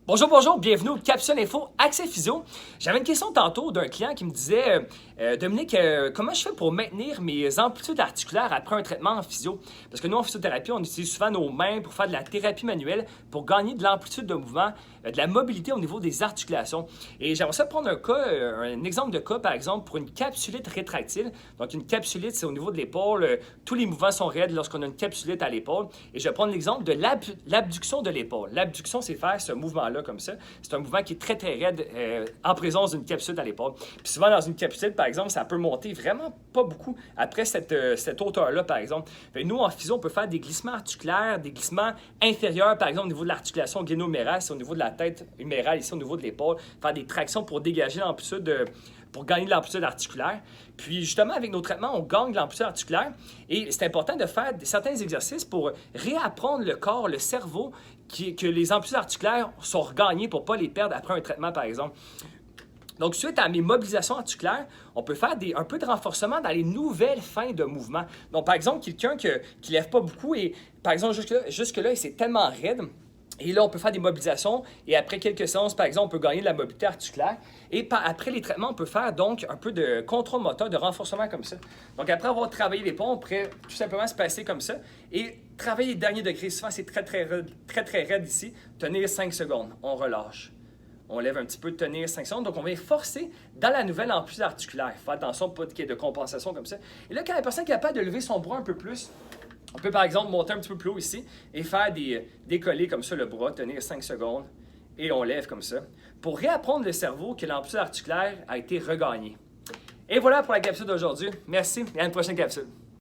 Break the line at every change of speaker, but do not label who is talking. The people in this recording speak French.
Bonjour, bonjour, bienvenue au Capsule Info Accès Physio. J'avais une question tantôt d'un client qui me disait Dominique, comment je fais pour maintenir mes amplitudes articulaires après un traitement en physio? Parce que nous, en physiothérapie, on utilise souvent nos mains pour faire de la thérapie manuelle, pour gagner de l'amplitude de mouvement, de la mobilité au niveau des articulations. Et j'aimerais ça prendre un cas, un exemple de cas, par exemple, pour une capsulite rétractile. Donc, une capsulite, c'est au niveau de l'épaule. Tous les mouvements sont raides lorsqu'on a une capsulite à l'épaule. Et je vais prendre l'exemple de l'abduction de l'épaule. L'abduction, c'est faire ce mouvement-là comme ça. C'est un mouvement qui est très, très raide en présence d'une capsulite à l'épaule. Puis souvent, dans une capsulite, par exemple, ça peut monter vraiment pas beaucoup après cette hauteur-là, par exemple. Nous, en physio, on peut faire des glissements articulaires, des glissements inférieurs, par exemple, au niveau de l'articulation gléno-humérale, c'est au niveau de la tête humérale, ici au niveau de l'épaule, faire des tractions pour dégager l'amplitude pour gagner de l'amplitude articulaire. Puis justement, avec nos traitements, on gagne de l'amplitude articulaire et c'est important de faire certains exercices pour réapprendre le corps, le cerveau, que les amplitudes articulaires sont regagnées pour ne pas les perdre après un traitement, par exemple. Donc, suite à mes mobilisations articulaires, on peut faire un peu de renforcement dans les nouvelles fins de mouvement. Donc, par exemple, quelqu'un qui ne lève pas beaucoup et, par exemple, jusque-là, c'est tellement raide. Et là, on peut faire des mobilisations et après quelques séances, par exemple, on peut gagner de la mobilité articulaire. Et après les traitements, on peut faire donc un peu de contrôle moteur, de renforcement comme ça. Donc, après avoir travaillé les ponts, on pourrait tout simplement se passer comme ça et travailler les derniers degrés. Souvent, c'est très, très raide ici. Tenir 5 secondes. On relâche. On lève un petit peu de tenir 5 secondes. Donc, on vient forcer dans la nouvelle amplitude articulaire. Il faut faire attention pour qu'il y ait de compensation comme ça. Et là, quand la personne est capable de lever son bras un peu plus, on peut par exemple monter un petit peu plus haut ici et faire décoller comme ça le bras, tenir 5 secondes et on lève comme ça pour réapprendre le cerveau que l'amplitude articulaire a été regagnée. Et voilà pour la capsule d'aujourd'hui. Merci et à une prochaine capsule.